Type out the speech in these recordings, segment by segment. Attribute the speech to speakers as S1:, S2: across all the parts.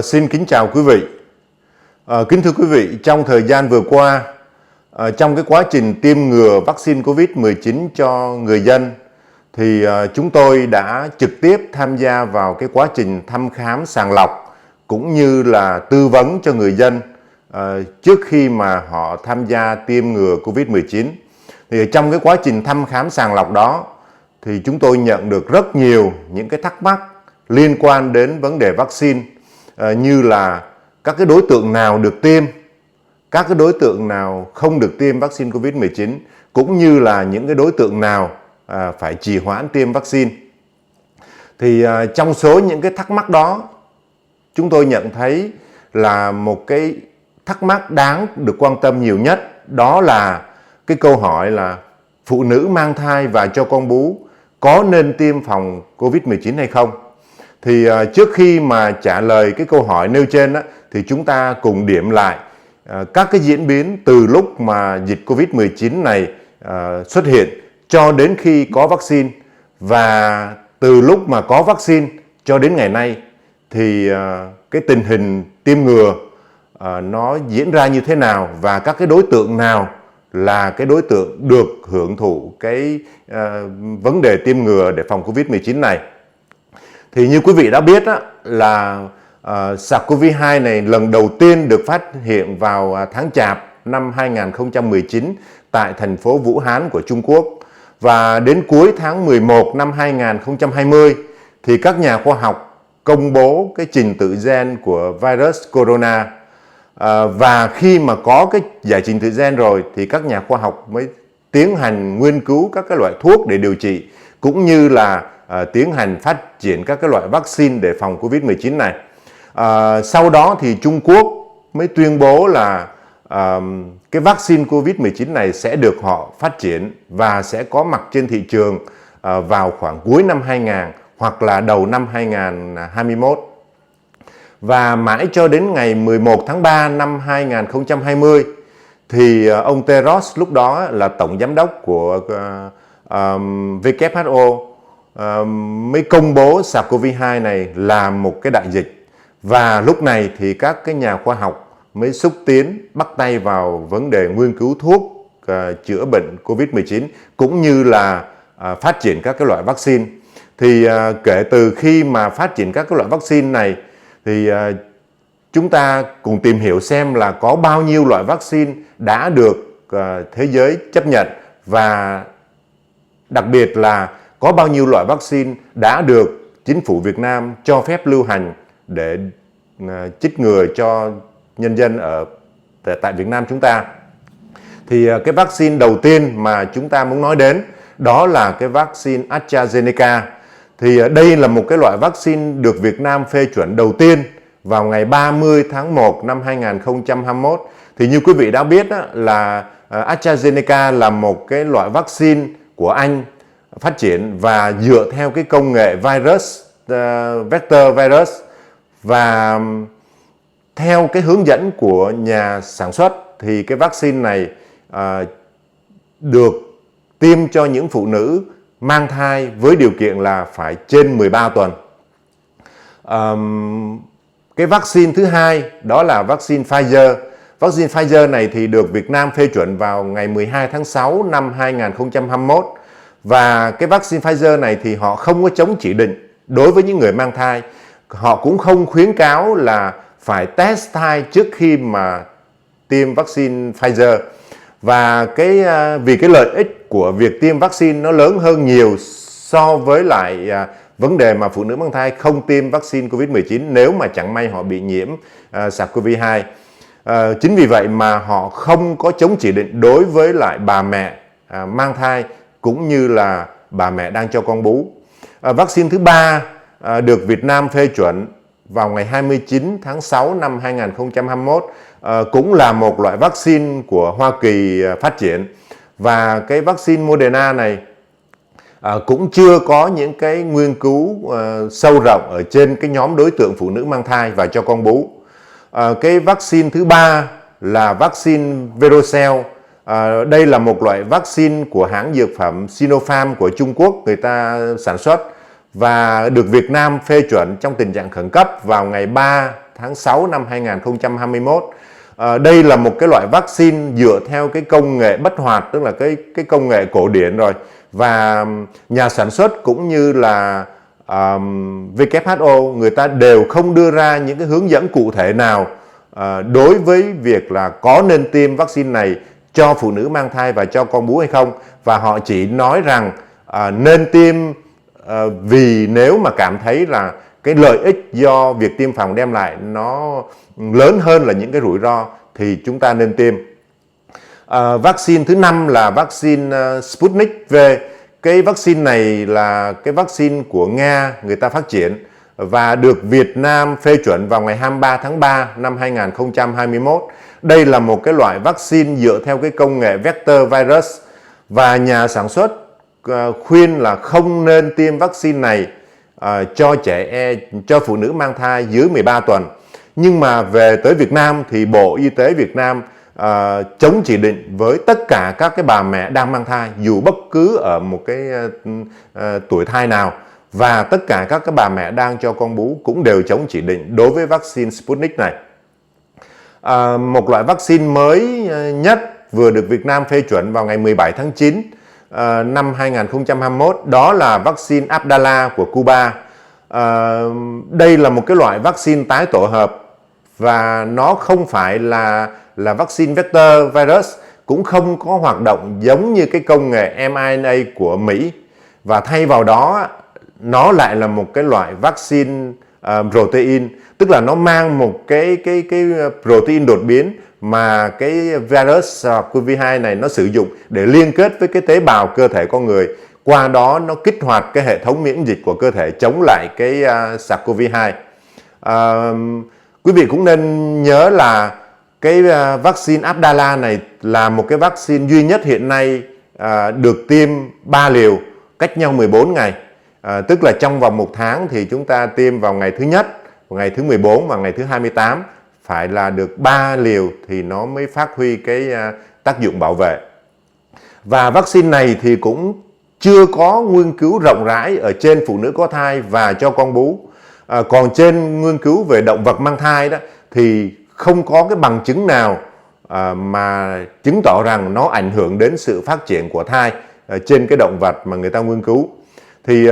S1: Xin kính chào quý vị. Kính thưa quý vị, trong thời gian vừa qua, trong cái quá trình tiêm ngừa vaccine COVID-19 cho người dân, thì chúng tôi đã trực tiếp tham gia vào cái quá trình thăm khám sàng lọc cũng như là tư vấn cho người dân trước khi mà họ tham gia tiêm ngừa COVID-19. Thì trong cái quá trình thăm khám sàng lọc đó thì chúng tôi nhận được rất nhiều những cái thắc mắc liên quan đến vấn đề vaccine, như là các cái đối tượng nào được tiêm, các cái đối tượng nào không được tiêm vaccine COVID-19, cũng như là những cái đối tượng nào phải trì hoãn tiêm vaccine. Thì trong số những cái thắc mắc đó, chúng tôi nhận thấy là một cái thắc mắc đáng được quan tâm nhiều nhất, đó là cái câu hỏi là phụ nữ mang thai và cho con bú có nên tiêm phòng COVID-19 hay không? Thì trước khi mà trả lời cái câu hỏi nêu trên đó, thì chúng ta cùng điểm lại các cái diễn biến từ lúc mà dịch COVID-19 này xuất hiện cho đến khi có vaccine, và từ lúc mà có vaccine cho đến ngày nay thì cái tình hình tiêm ngừa nó diễn ra như thế nào, và các cái đối tượng nào là cái đối tượng được hưởng thụ cái vấn đề tiêm ngừa để phòng COVID-19 này. Thì như quý vị đã biết á, là SARS-CoV-2 này lần đầu tiên được phát hiện vào tháng Chạp năm 2019 tại thành phố Vũ Hán của Trung Quốc. Và đến cuối tháng 11 năm 2020 thì các nhà khoa học công bố cái trình tự gen của virus corona. Và khi mà có cái giải trình tự gen rồi thì các nhà khoa học mới tiến hành nghiên cứu các cái loại thuốc để điều trị, cũng như là tiến hành phát triển các cái loại vaccine để phòng COVID-19 này. Sau đó thì Trung Quốc mới tuyên bố là cái vaccine COVID-19 này sẽ được họ phát triển và sẽ có mặt trên thị trường vào khoảng cuối năm 2000 hoặc là đầu năm 2021. Và mãi cho đến ngày 11 tháng 3 năm 2020 thì ông Tedros lúc đó là tổng giám đốc của WHO mới công bố SARS-CoV-2 này là một cái đại dịch. Và lúc này thì các cái nhà khoa học mới xúc tiến bắt tay vào vấn đề nghiên cứu thuốc chữa bệnh COVID-19 cũng như là phát triển các cái loại vaccine. Thì kể từ khi mà phát triển các cái loại vaccine này thì chúng ta cùng tìm hiểu xem là có bao nhiêu loại vaccine đã được thế giới chấp nhận, và đặc biệt là có bao nhiêu loại vaccine đã được chính phủ Việt Nam cho phép lưu hành để chích ngừa cho nhân dân ở tại Việt Nam chúng ta. Thì cái vaccine đầu tiên mà chúng ta muốn nói đến đó là cái vaccine AstraZeneca. Thì đây là một cái loại vaccine được Việt Nam phê chuẩn đầu tiên vào ngày 30 tháng 1 năm 2021. Thì như quý vị đã biết đó, là AstraZeneca là một cái loại vaccine của Anh phát triển và dựa theo cái công nghệ virus, vector virus, và theo cái hướng dẫn của nhà sản xuất thì cái vaccine này được tiêm cho những phụ nữ mang thai với điều kiện là phải trên 13 tuần. Cái vaccine thứ hai đó là vaccine Pfizer. Vaccine Pfizer này thì được Việt Nam phê chuẩn vào ngày 12 tháng 6 năm 2021. Và cái vaccine Pfizer này thì họ không có chống chỉ định đối với những người mang thai. Họ cũng không khuyến cáo là phải test thai trước khi mà tiêm vaccine Pfizer. Và vì cái lợi ích của việc tiêm vaccine nó lớn hơn nhiều so với lại vấn đề mà phụ nữ mang thai không tiêm vaccine COVID-19 nếu mà chẳng may họ bị nhiễm SARS-CoV-2. Chính vì vậy mà họ không có chống chỉ định đối với lại bà mẹ mang thai cũng như là bà mẹ đang cho con bú. Vaccine thứ ba được Việt Nam phê chuẩn vào ngày 29 tháng 6 năm 2021, cũng là một loại vaccine của Hoa Kỳ phát triển. Và cái vaccine Moderna này cũng chưa có những cái nghiên cứu sâu rộng ở trên cái nhóm đối tượng phụ nữ mang thai và cho con bú. Cái vaccine thứ ba là vaccine Verocell. Đây là một loại vaccine của hãng dược phẩm Sinopharm của Trung Quốc người ta sản xuất và được Việt Nam phê chuẩn trong tình trạng khẩn cấp vào ngày 3 tháng 6 năm 2021. Đây là một cái loại vaccine dựa theo cái công nghệ bất hoạt, tức là cái công nghệ cổ điển rồi, và nhà sản xuất cũng như là WHO người ta đều không đưa ra những cái hướng dẫn cụ thể nào đối với việc là có nên tiêm vaccine này cho phụ nữ mang thai và cho con bú hay không, và họ chỉ nói rằng nên tiêm vì nếu mà cảm thấy là cái lợi ích do việc tiêm phòng đem lại nó lớn hơn là những cái rủi ro thì chúng ta nên tiêm. Vaccine thứ 5 là vaccine Sputnik V. Cái vaccine này là cái vaccine của Nga người ta phát triển và được Việt Nam phê chuẩn vào ngày 23 tháng 3 năm 2021. Đây là một cái loại vaccine dựa theo cái công nghệ vector virus, và nhà sản xuất khuyên là không nên tiêm vaccine này cho phụ nữ mang thai dưới 13 tuần. Nhưng mà về tới Việt Nam thì Bộ Y tế Việt Nam chống chỉ định với tất cả các cái bà mẹ đang mang thai dù bất cứ ở một cái tuổi thai nào, và tất cả các cái bà mẹ đang cho con bú cũng đều chống chỉ định đối với vaccine Sputnik này. Một loại vaccine mới nhất vừa được Việt Nam phê chuẩn vào ngày 17 tháng 9 năm 2021, đó là vaccine Abdala của Cuba. Đây là một cái loại vaccine tái tổ hợp và nó không phải là vaccine vector virus, cũng không có hoạt động giống như cái công nghệ mRNA của Mỹ, và thay vào đó nó lại là một cái loại vaccine protein, tức là nó mang một cái protein đột biến mà cái virus SARS-CoV-2 này nó sử dụng để liên kết với cái tế bào cơ thể con người, qua đó nó kích hoạt cái hệ thống miễn dịch của cơ thể chống lại cái SARS-CoV-2. Quý vị cũng nên nhớ là cái vaccine Abdala này là một cái vaccine duy nhất hiện nay được tiêm 3 liều cách nhau 14 ngày. Tức là trong vòng 1 tháng thì chúng ta tiêm vào ngày thứ nhất, vào ngày thứ 14 và ngày thứ 28. Phải là được 3 liều thì nó mới phát huy cái tác dụng bảo vệ. Và vaccine này thì cũng chưa có nghiên cứu rộng rãi ở trên phụ nữ có thai và cho con bú. Còn trên nghiên cứu về động vật mang thai đó thì không có cái bằng chứng nào mà chứng tỏ rằng nó ảnh hưởng đến sự phát triển của thai trên cái động vật mà người ta nghiên cứu. Thì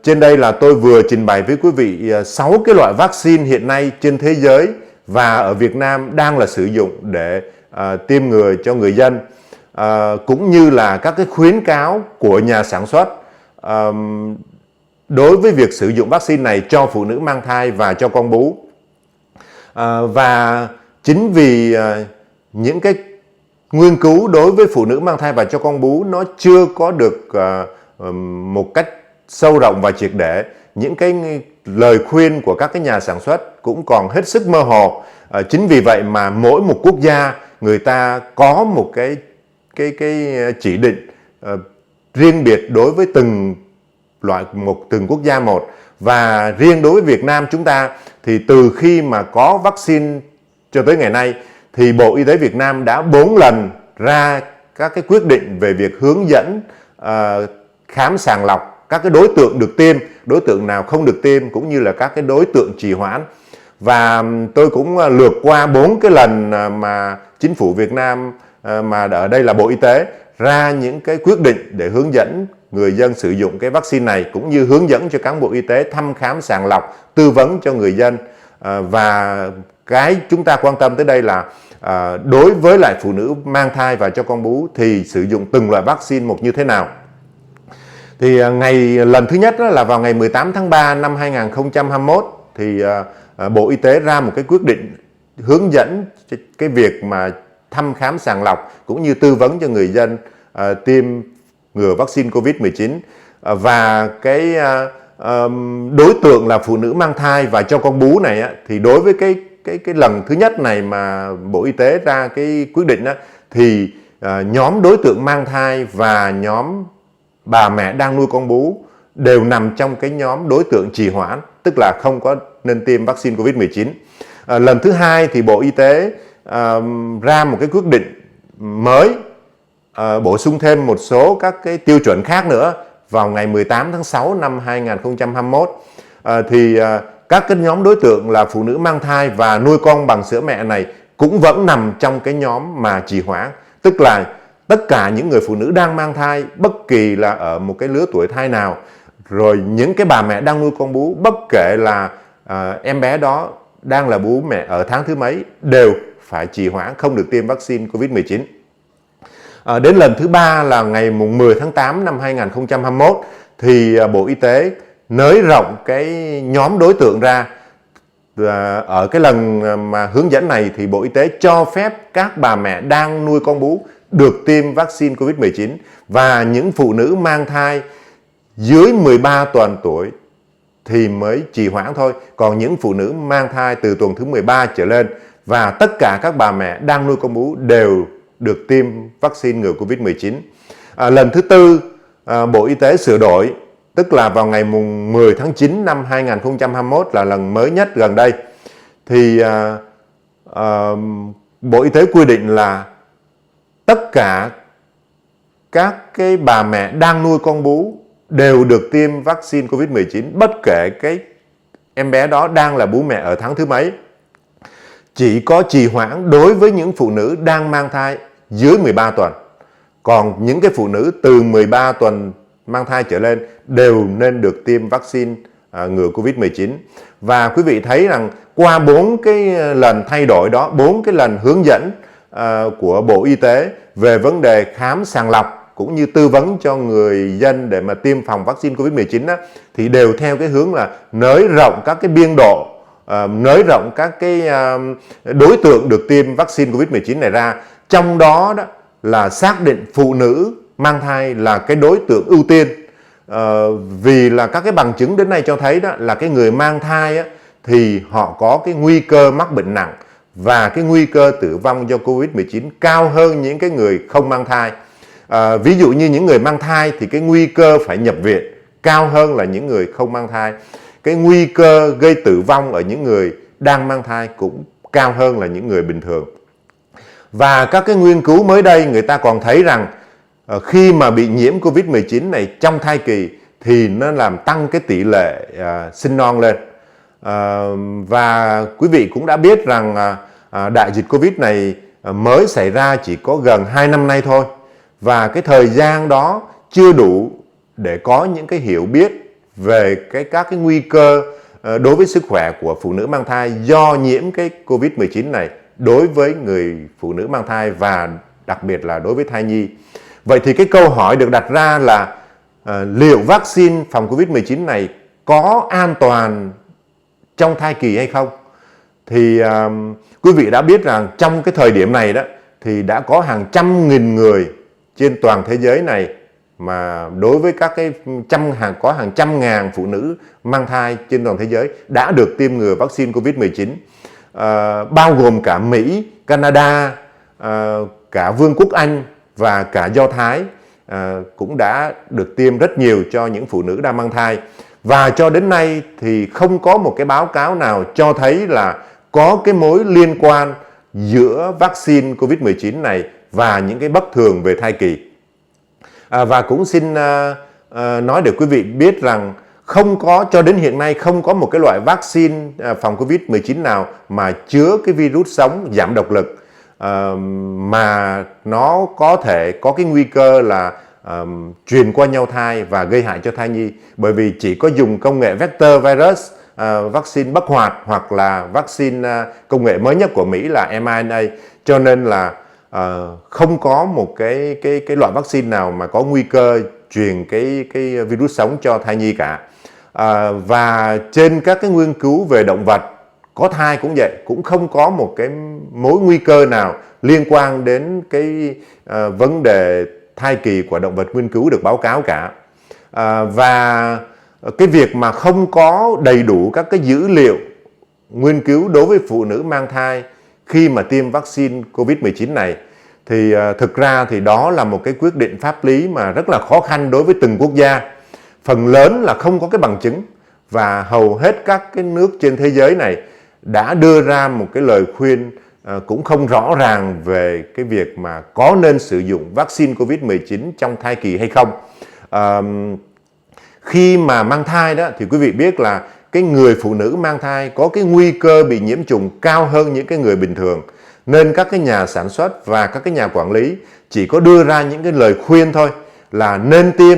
S1: trên đây là tôi vừa trình bày với quý vị 6 cái loại vaccine hiện nay trên thế giới và ở Việt Nam đang là sử dụng để tiêm ngừa cho người dân, cũng như là các cái khuyến cáo của nhà sản xuất đối với việc sử dụng vaccine này cho phụ nữ mang thai và cho con bú. Và chính vì những cái nghiên cứu đối với phụ nữ mang thai và cho con bú nó chưa có được một cách sâu rộng và triệt để, những cái lời khuyên của các cái nhà sản xuất cũng còn hết sức mơ hồ. Chính vì vậy mà mỗi một quốc gia người ta có một cái chỉ định riêng biệt đối với từng quốc gia một. Và riêng đối với Việt Nam chúng ta thì từ khi mà có vaccine cho tới ngày nay thì Bộ Y tế Việt Nam đã 4 lần ra các cái quyết định về việc hướng dẫn khám sàng lọc các cái đối tượng được tiêm, đối tượng nào không được tiêm, cũng như là các cái đối tượng trì hoãn. Và tôi cũng lược qua 4 cái lần mà chính phủ Việt Nam, mà ở đây là Bộ Y tế, ra những cái quyết định để hướng dẫn người dân sử dụng cái vaccine này, cũng như hướng dẫn cho cán bộ y tế thăm khám sàng lọc, tư vấn cho người dân. Và cái chúng ta quan tâm tới đây là đối với lại phụ nữ mang thai và cho con bú thì sử dụng từng loại vaccine một như thế nào. Thì lần thứ nhất đó là vào ngày 18 tháng 3 năm 2021 thì Bộ Y tế ra một cái quyết định hướng dẫn cái việc mà thăm khám sàng lọc cũng như tư vấn cho người dân tiêm ngừa vaccine COVID-19. Và cái đối tượng là phụ nữ mang thai và cho con bú này thì đối với cái lần thứ nhất này mà Bộ Y tế ra cái quyết định thì nhóm đối tượng mang thai và nhóm bà mẹ đang nuôi con bú đều nằm trong cái nhóm đối tượng trì hoãn, tức là không có nên tiêm vaccine COVID-19. Lần thứ hai thì Bộ Y tế ra một cái quyết định mới, bổ sung thêm một số các cái tiêu chuẩn khác nữa vào ngày 18 tháng 6 năm 2021. Thì các cái nhóm đối tượng là phụ nữ mang thai và nuôi con bằng sữa mẹ này cũng vẫn nằm trong cái nhóm mà trì hoãn. Tức là tất cả những người phụ nữ đang mang thai, bất kỳ là ở một cái lứa tuổi thai nào, rồi những cái bà mẹ đang nuôi con bú, bất kể là em bé đó đang là bú mẹ ở tháng thứ mấy, đều phải trì hoãn không được tiêm vaccine COVID-19. Đến lần thứ 3 là ngày 10 tháng 8 năm 2021 thì Bộ Y tế nới rộng cái nhóm đối tượng ra. Ở cái lần mà hướng dẫn này thì Bộ Y tế cho phép các bà mẹ đang nuôi con bú được tiêm vaccine COVID-19 và những phụ nữ mang thai dưới 13 tuần tuổi thì mới trì hoãn thôi. Còn những phụ nữ mang thai từ tuần thứ 13 trở lên và tất cả các bà mẹ đang nuôi con bú đều được tiêm vaccine ngừa COVID-19. Lần thứ 4 Bộ Y tế sửa đổi, tức là vào ngày 10 tháng 9 năm 2021 là lần mới nhất gần đây, thì Bộ Y tế quy định là tất cả các cái bà mẹ đang nuôi con bú đều được tiêm vaccine COVID-19 bất kể cái em bé đó đang là bú mẹ ở tháng thứ mấy. Chỉ có trì hoãn đối với những phụ nữ đang mang thai dưới 13 tuần. Còn những cái phụ nữ từ 13 tuần mang thai trở lên đều nên được tiêm vaccine ngừa COVID-19. Và quý vị thấy rằng qua 4 cái lần thay đổi đó, 4 cái lần hướng dẫn của Bộ Y tế về vấn đề khám sàng lọc cũng như tư vấn cho người dân để mà tiêm phòng vaccine COVID-19 đó, thì đều theo cái hướng là nới rộng các cái biên độ, nới rộng các cái đối tượng được tiêm vaccine COVID-19 này ra. Trong đó là xác định phụ nữ mang thai là cái đối tượng ưu tiên. Vì là các cái bằng chứng đến nay cho thấy đó là cái người mang thai thì họ có cái nguy cơ mắc bệnh nặng và cái nguy cơ tử vong do COVID-19 cao hơn những cái người không mang thai. Ví dụ như những người mang thai thì cái nguy cơ phải nhập viện cao hơn là những người không mang thai. Cái nguy cơ gây tử vong ở những người đang mang thai cũng cao hơn là những người bình thường. Và các cái nghiên cứu mới đây người ta còn thấy rằng khi mà bị nhiễm COVID-19 này trong thai kỳ thì nó làm tăng cái tỷ lệ sinh non lên. Và quý vị cũng đã biết rằng đại dịch Covid này mới xảy ra chỉ có gần 2 năm nay thôi. Và cái thời gian đó chưa đủ để có những cái hiểu biết về các cái nguy cơ đối với sức khỏe của phụ nữ mang thai do nhiễm cái COVID-19 này đối với người phụ nữ mang thai và đặc biệt là đối với thai nhi. Vậy thì cái câu hỏi được đặt ra là liệu vaccine phòng COVID-19 này có an toàn trong thai kỳ hay không? Thì quý vị đã biết rằng trong cái thời điểm này đó thì đã có hàng trăm nghìn người trên toàn thế giới này, mà đối với các cái có hàng trăm ngàn phụ nữ mang thai trên toàn thế giới đã được tiêm ngừa vaccine COVID-19, bao gồm cả Mỹ, Canada, cả Vương quốc Anh và cả Do Thái cũng đã được tiêm rất nhiều cho những phụ nữ đang mang thai. Và cho đến nay thì không có một cái báo cáo nào cho thấy là có cái mối liên quan giữa vaccine COVID-19 này và những cái bất thường về thai kỳ. Và cũng xin nói để quý vị biết rằng cho đến hiện nay không có một cái loại vaccine phòng COVID-19 nào mà chứa cái virus sống giảm độc lực mà nó có thể có cái nguy cơ là truyền qua nhau thai và gây hại cho thai nhi, bởi vì chỉ có dùng công nghệ vector virus, vaccine bất hoạt hoặc là vaccine công nghệ mới nhất của Mỹ là mRNA, cho nên là không có một cái loại vaccine nào mà có nguy cơ truyền cái virus sống cho thai nhi cả. Và trên các cái nghiên cứu về động vật có thai cũng vậy, cũng không có một cái mối nguy cơ nào liên quan đến cái vấn đề thai kỳ của động vật nghiên cứu được báo cáo cả. Và cái việc mà không có đầy đủ các cái dữ liệu nghiên cứu đối với phụ nữ mang thai khi mà tiêm vaccine COVID-19 này thì thực ra thì đó là một cái quyết định pháp lý mà rất là khó khăn đối với từng quốc gia. Phần lớn là không có cái bằng chứng và hầu hết các cái nước trên thế giới này đã đưa ra một cái lời khuyên cũng không rõ ràng về cái việc mà có nên sử dụng vaccine COVID-19 trong thai kỳ hay không. Khi mà mang thai đó thì quý vị biết là cái người phụ nữ mang thai có cái nguy cơ bị nhiễm trùng cao hơn những cái người bình thường. Nên các cái nhà sản xuất và các cái nhà quản lý chỉ có đưa ra những cái lời khuyên thôi, là nên tiêm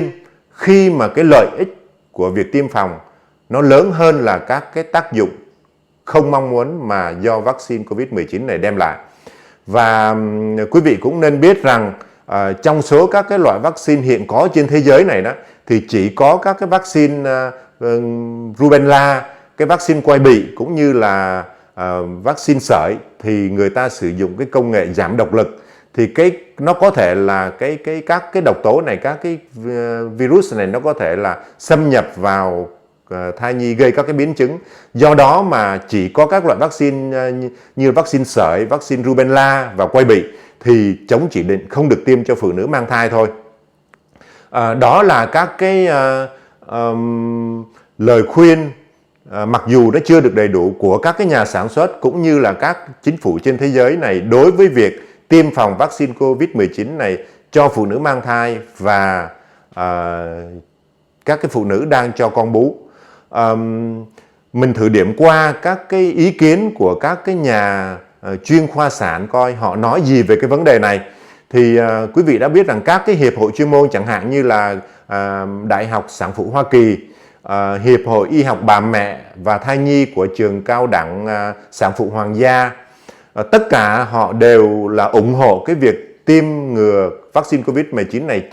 S1: khi mà cái lợi ích của việc tiêm phòng nó lớn hơn là các cái tác dụng không mong muốn mà do vaccine COVID-19 này đem lại. Và quý vị cũng nên biết rằng trong số các cái loại vaccine hiện có trên thế giới này đó, thì chỉ có các cái vaccine rubella, cái vaccine quai bị cũng như là vaccine sởi thì người ta sử dụng cái công nghệ giảm độc lực. Thì nó có thể là các cái độc tố này, các cái virus này nó có thể là xâm nhập vào thai nhi, gây các cái biến chứng. Do đó mà chỉ có các loại vaccine như vaccine sởi, vaccine rubella và quai bị thì chống chỉ định, không được tiêm cho phụ nữ mang thai thôi. Đó là các cái lời khuyên mặc dù nó chưa được đầy đủ của các cái nhà sản xuất cũng như là các chính phủ trên thế giới này đối với việc tiêm phòng vaccine COVID-19 này cho phụ nữ mang thai và các cái phụ nữ đang cho con bú. Mình thử điểm qua các cái ý kiến của các cái nhà chuyên khoa sản coi họ nói gì về cái vấn đề này. Thì quý vị đã biết rằng các cái hiệp hội chuyên môn chẳng hạn như là Đại học Sản phụ Hoa Kỳ, Hiệp hội Y học bà mẹ và thai nhi của trường cao đẳng Sản phụ Hoàng gia, tất cả họ đều là ủng hộ cái việc tiêm ngừa vaccine COVID-19 này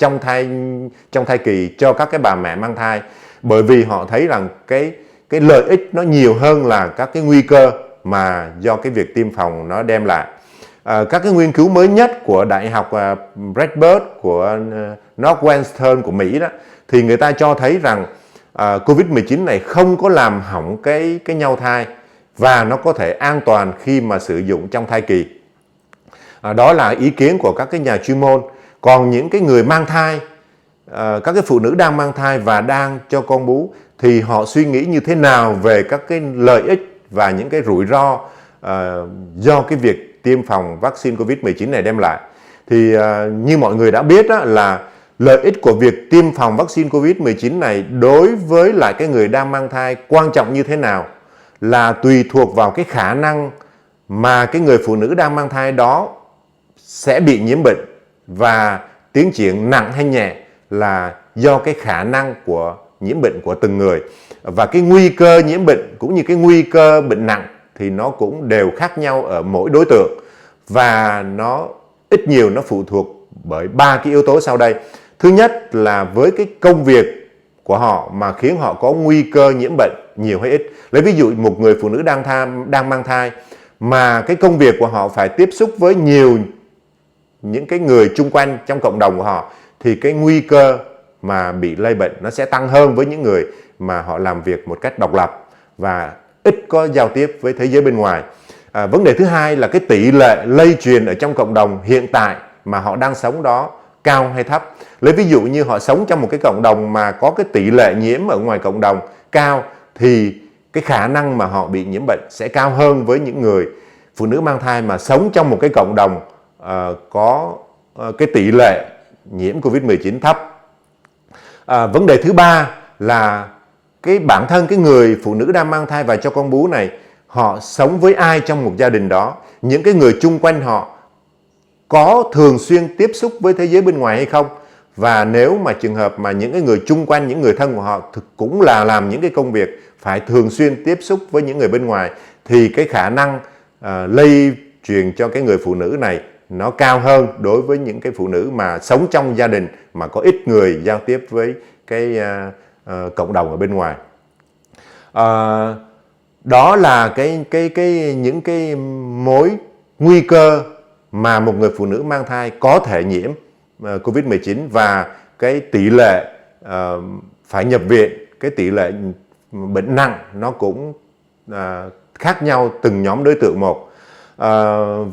S1: trong thai kỳ cho các cái bà mẹ mang thai, bởi vì họ thấy rằng cái lợi ích nó nhiều hơn là các cái nguy cơ mà do cái việc tiêm phòng nó đem lại. Các cái nghiên cứu mới nhất của Đại học Radboud của Northwestern của Mỹ đó, thì người ta cho thấy rằng COVID-19 này không có làm hỏng cái nhau thai và nó có thể an toàn khi mà sử dụng trong thai kỳ. Đó là ý kiến của các cái nhà chuyên môn. Còn những cái người mang thai, các cái phụ nữ đang mang thai và đang cho con bú thì họ suy nghĩ như thế nào về các cái lợi ích và những cái rủi ro do cái việc tiêm phòng vaccine COVID-19 này đem lại. Thì như mọi người đã biết đó, là lợi ích của việc tiêm phòng vaccine COVID-19 này đối với lại cái người đang mang thai quan trọng như thế nào là tùy thuộc vào cái khả năng mà cái người phụ nữ đang mang thai đó sẽ bị nhiễm bệnh, và tiến triển nặng hay nhẹ là do cái khả năng của nhiễm bệnh của từng người. Và cái nguy cơ nhiễm bệnh cũng như cái nguy cơ bệnh nặng thì nó cũng đều khác nhau ở mỗi đối tượng, và nó ít nhiều nó phụ thuộc bởi 3 cái yếu tố sau đây. Thứ nhất là với cái công việc của họ mà khiến họ có nguy cơ nhiễm bệnh nhiều hay ít. Lấy ví dụ một người phụ nữ đang mang thai mà cái công việc của họ phải tiếp xúc với nhiều những cái người chung quanh trong cộng đồng của họ thì cái nguy cơ mà bị lây bệnh nó sẽ tăng hơn với những người mà họ làm việc một cách độc lập và ít có giao tiếp với thế giới bên ngoài. Vấn đề thứ hai là cái tỷ lệ lây truyền ở trong cộng đồng hiện tại mà họ đang sống đó cao hay thấp. Lấy ví dụ như họ sống trong một cái cộng đồng mà có cái tỷ lệ nhiễm ở ngoài cộng đồng cao thì cái khả năng mà họ bị nhiễm bệnh sẽ cao hơn với những người phụ nữ mang thai mà sống trong một cái cộng đồng có cái tỷ lệ nhiễm COVID-19 thấp. Vấn đề thứ ba là cái bản thân cái người phụ nữ đang mang thai và cho con bú này, họ sống với ai trong một gia đình đó, những cái người chung quanh họ có thường xuyên tiếp xúc với thế giới bên ngoài hay không. Và nếu mà trường hợp mà những cái người chung quanh, những người thân của họ cũng là làm những cái công việc phải thường xuyên tiếp xúc với những người bên ngoài thì cái khả năng lây truyền cho cái người phụ nữ này nó cao hơn đối với những cái phụ nữ mà sống trong gia đình mà có ít người giao tiếp với cái cộng đồng ở bên ngoài. Đó là những cái mối nguy cơ mà một người phụ nữ mang thai có thể nhiễm COVID-19, và cái tỷ lệ phải nhập viện, cái tỷ lệ bệnh nặng nó cũng khác nhau từng nhóm đối tượng một.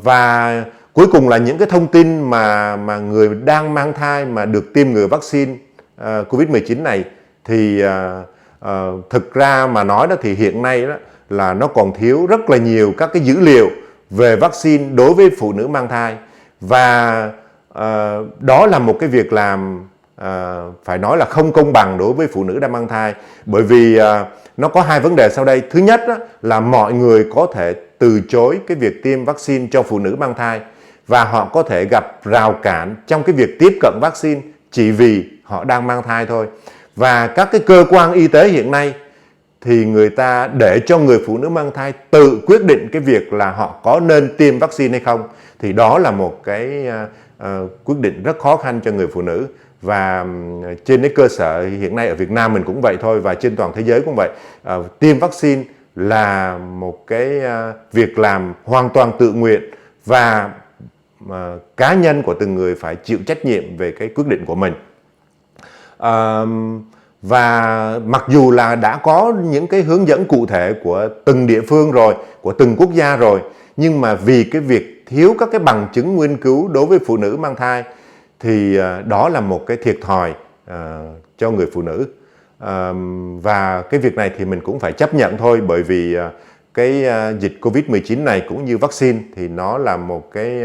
S1: Và cuối cùng là những cái thông tin mà người đang mang thai mà được tiêm ngừa vaccine COVID-19 này thì thực ra mà nói đó thì hiện nay đó là nó còn thiếu rất là nhiều các cái dữ liệu về vaccine đối với phụ nữ mang thai, và đó là một cái việc làm phải nói là không công bằng đối với phụ nữ đang mang thai, bởi vì nó có hai vấn đề sau đây. Thứ nhất là mọi người có thể từ chối cái việc tiêm vaccine cho phụ nữ mang thai, và họ có thể gặp rào cản trong cái việc tiếp cận vaccine chỉ vì họ đang mang thai thôi. Và các cái cơ quan y tế hiện nay thì người ta để cho người phụ nữ mang thai tự quyết định cái việc là họ có nên tiêm vaccine hay không. Thì đó là một cái quyết định rất khó khăn cho người phụ nữ. Và trên cái cơ sở hiện nay ở Việt Nam mình cũng vậy thôi, và trên toàn thế giới cũng vậy. Tiêm vaccine là một cái việc làm hoàn toàn tự nguyện, và cá nhân của từng người phải chịu trách nhiệm về cái quyết định của mình. Và mặc dù là đã có những cái hướng dẫn cụ thể của từng địa phương rồi, của từng quốc gia rồi, nhưng mà vì cái việc thiếu các cái bằng chứng nghiên cứu đối với phụ nữ mang thai thì đó là một cái thiệt thòi cho người phụ nữ. Và cái việc này thì mình cũng phải chấp nhận thôi, bởi vì cái dịch Covid-19 này cũng như vaccine thì nó là một cái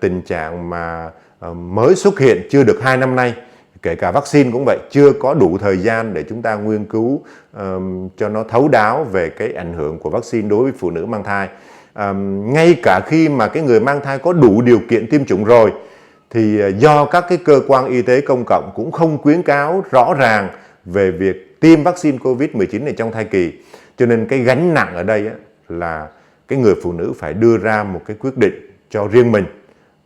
S1: tình trạng mà mới xuất hiện chưa được 2 năm nay. Kể cả vaccine cũng vậy, chưa có đủ thời gian để chúng ta nghiên cứu cho nó thấu đáo về cái ảnh hưởng của vaccine đối với phụ nữ mang thai. Ngay cả khi mà cái người mang thai có đủ điều kiện tiêm chủng rồi, thì do các cái cơ quan y tế công cộng cũng không khuyến cáo rõ ràng về việc tiêm vaccine Covid-19 này trong thai kỳ, cho nên cái gánh nặng ở đây là cái người phụ nữ phải đưa ra một cái quyết định cho riêng mình,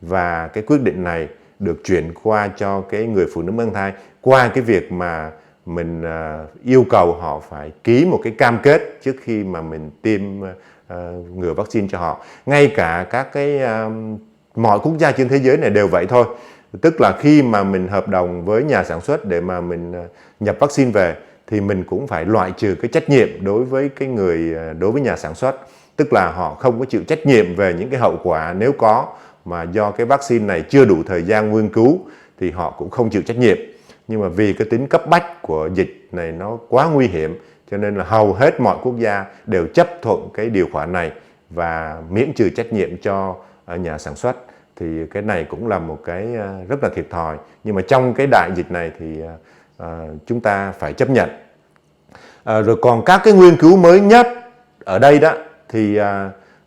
S1: và cái quyết định này được chuyển qua cho cái người phụ nữ mang thai qua cái việc mà mình yêu cầu họ phải ký một cái cam kết trước khi mà mình tiêm ngừa vaccine cho họ. Ngay cả các cái mọi quốc gia trên thế giới này đều vậy thôi. Tức là khi mà mình hợp đồng với nhà sản xuất để mà mình nhập vaccine về thì mình cũng phải loại trừ cái trách nhiệm đối với đối với nhà sản xuất. Tức là họ không có chịu trách nhiệm về những cái hậu quả nếu có mà do cái vaccine này chưa đủ thời gian nghiên cứu thì họ cũng không chịu trách nhiệm. Nhưng mà vì cái tính cấp bách của dịch này nó quá nguy hiểm, cho nên là hầu hết mọi quốc gia đều chấp thuận cái điều khoản này và miễn trừ trách nhiệm cho nhà sản xuất. Thì cái này cũng là một cái rất là thiệt thòi. Nhưng mà trong cái đại dịch này thì chúng ta phải chấp nhận. Rồi còn các cái nghiên cứu mới nhất ở đây đó thì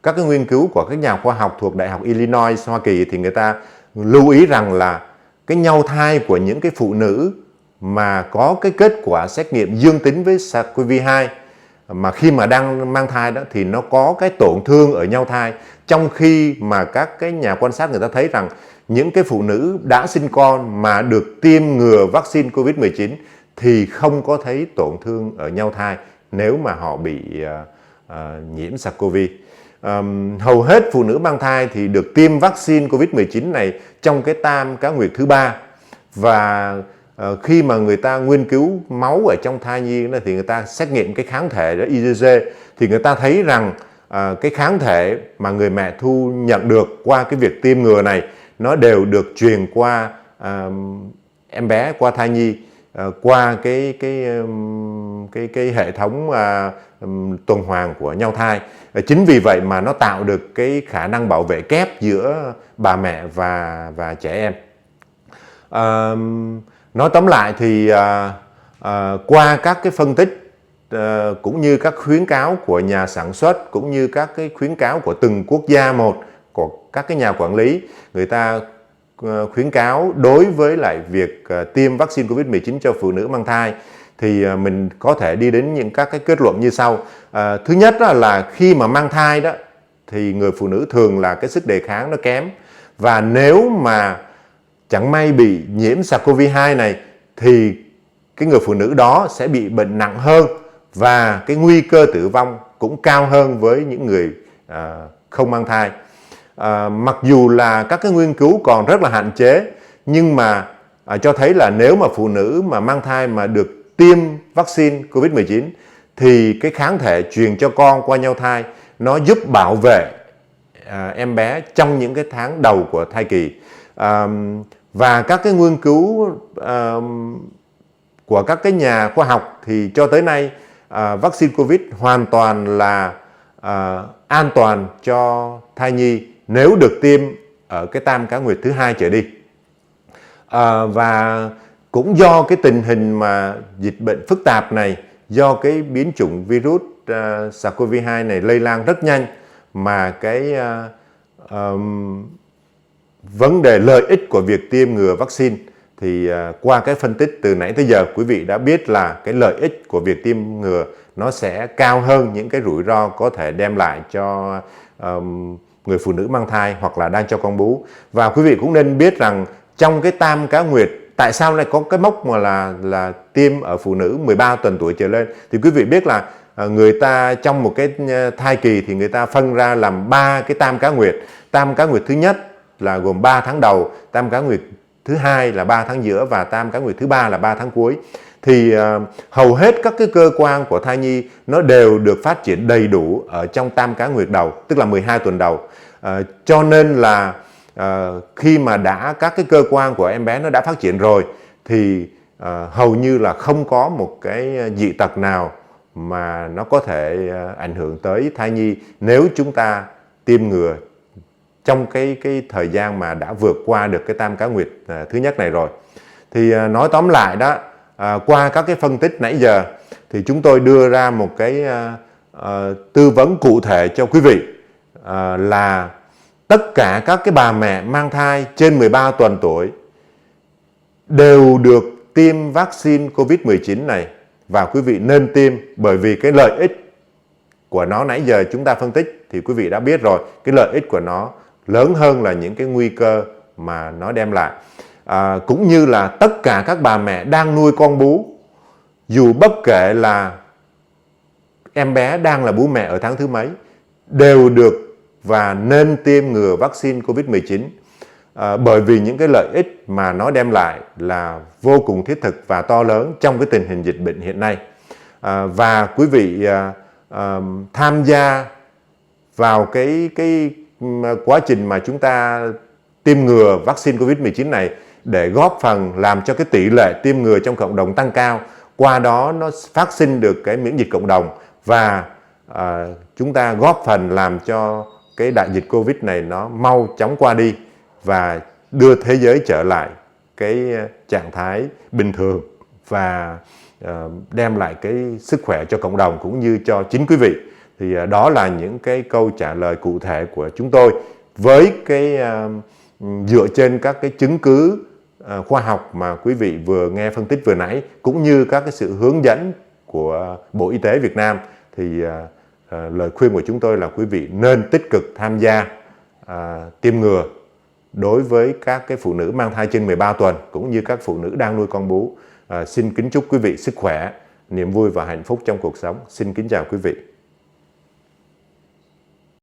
S1: các cái nghiên cứu của các nhà khoa học thuộc Đại học Illinois, Hoa Kỳ thì người ta lưu ý rằng là cái nhau thai của những cái phụ nữ mà có cái kết quả xét nghiệm dương tính với SARS-CoV-2 mà khi mà đang mang thai đó thì nó có cái tổn thương ở nhau thai, trong khi mà các cái nhà quan sát người ta thấy rằng những cái phụ nữ đã sinh con mà được tiêm ngừa vaccine Covid-19 thì không có thấy tổn thương ở nhau thai nếu mà họ bị nhiễm SARS-CoV. Hầu hết phụ nữ mang thai thì được tiêm vaccine Covid-19 này trong cái tam cá nguyệt thứ 3. Và khi mà người ta nghiên cứu máu ở trong thai nhi thì người ta xét nghiệm cái kháng thể đó IgG, thì người ta thấy rằng cái kháng thể mà người mẹ thu nhận được qua cái việc tiêm ngừa này nó đều được truyền qua em bé, qua thai nhi, qua cái hệ thống tuần hoàn của nhau thai. Chính vì vậy mà nó tạo được cái khả năng bảo vệ kép giữa bà mẹ và trẻ em. Nói tóm lại thì qua các cái phân tích cũng như các khuyến cáo của nhà sản xuất, cũng như các cái khuyến cáo của từng quốc gia một, của các cái nhà quản lý, người ta khuyến cáo đối với lại việc tiêm vaccine Covid-19 cho phụ nữ mang thai thì mình có thể đi đến những các cái kết luận như sau. Thứ nhất là khi mà mang thai đó thì người phụ nữ thường là cái sức đề kháng nó kém, và nếu mà chẳng may bị nhiễm SARS-CoV-2 này thì cái người phụ nữ đó sẽ bị bệnh nặng hơn, và cái nguy cơ tử vong cũng cao hơn với những người không mang thai. Mặc dù là các cái nghiên cứu còn rất là hạn chế, nhưng mà cho thấy là nếu mà phụ nữ mà mang thai mà được tiêm vaccine Covid-19 thì cái kháng thể truyền cho con qua nhau thai nó giúp bảo vệ em bé trong những cái tháng đầu của thai kỳ. Và các cái nghiên cứu của các cái nhà khoa học thì cho tới nay vaccine Covid hoàn toàn là an toàn cho thai nhi nếu được tiêm ở cái tam cá nguyệt thứ 2 trở đi. Và cũng do cái tình hình mà dịch bệnh phức tạp này, do cái biến chủng virus SARS-CoV-2 này lây lan rất nhanh, mà cái vấn đề lợi ích của việc tiêm ngừa vaccine thì qua cái phân tích từ nãy tới giờ, quý vị đã biết là cái lợi ích của việc tiêm ngừa nó sẽ cao hơn những cái rủi ro có thể đem lại cho người phụ nữ mang thai hoặc là đang cho con bú. Và quý vị cũng nên biết rằng trong cái tam cá nguyệt, tại sao lại có cái mốc mà là tiêm ở phụ nữ 13 tuần tuổi trở lên, thì quý vị biết là người ta trong một cái thai kỳ thì người ta phân ra làm 3 cái tam cá nguyệt. Tam cá nguyệt thứ nhất là gồm 3 tháng đầu, tam cá nguyệt thứ hai là 3 tháng giữa và tam cá nguyệt thứ ba là 3 tháng cuối. Thì hầu hết các cái cơ quan của thai nhi nó đều được phát triển đầy đủ ở trong tam cá nguyệt đầu, tức là 12 tuần đầu. Cho nên là khi mà các cái cơ quan của em bé nó đã phát triển rồi thì hầu như là không có một cái dị tật nào mà nó có thể ảnh hưởng tới thai nhi nếu chúng ta tiêm ngừa trong cái thời gian mà đã vượt qua được cái tam cá nguyệt thứ nhất này rồi. Thì nói tóm lại đó, qua các cái phân tích nãy giờ thì chúng tôi đưa ra một cái tư vấn cụ thể cho quý vị là tất cả các cái bà mẹ mang thai trên 13 tuần tuổi đều được tiêm vaccine COVID-19 này, và quý vị nên tiêm bởi vì cái lợi ích của nó nãy giờ chúng ta phân tích thì quý vị đã biết rồi, cái lợi ích của nó lớn hơn là những cái nguy cơ mà nó đem lại. Cũng như là tất cả các bà mẹ đang nuôi con bú, dù bất kể là em bé đang là bú mẹ ở tháng thứ mấy, đều được và nên tiêm ngừa vaccine COVID-19 bởi vì những cái lợi ích mà nó đem lại là vô cùng thiết thực và to lớn trong cái tình hình dịch bệnh hiện nay. Và quý vị tham gia vào cái quá trình mà chúng ta tiêm ngừa vaccine COVID-19 này để góp phần làm cho cái tỷ lệ tiêm ngừa trong cộng đồng tăng cao, qua đó nó phát sinh được cái miễn dịch cộng đồng và chúng ta góp phần làm cho cái đại dịch Covid này nó mau chóng qua đi và đưa thế giới trở lại cái trạng thái bình thường và đem lại cái sức khỏe cho cộng đồng cũng như cho chính quý vị. Thì đó là những cái câu trả lời cụ thể của chúng tôi với cái dựa trên các cái chứng cứ khoa học mà quý vị vừa nghe phân tích vừa nãy, cũng như các cái sự hướng dẫn của Bộ Y tế Việt Nam. Thì lời khuyên của chúng tôi là quý vị nên tích cực tham gia tiêm ngừa đối với các cái phụ nữ mang thai trên 13 tuần cũng như các phụ nữ đang nuôi con bú. Xin kính chúc quý vị sức khỏe, niềm vui và hạnh phúc trong cuộc sống. Xin kính chào quý vị.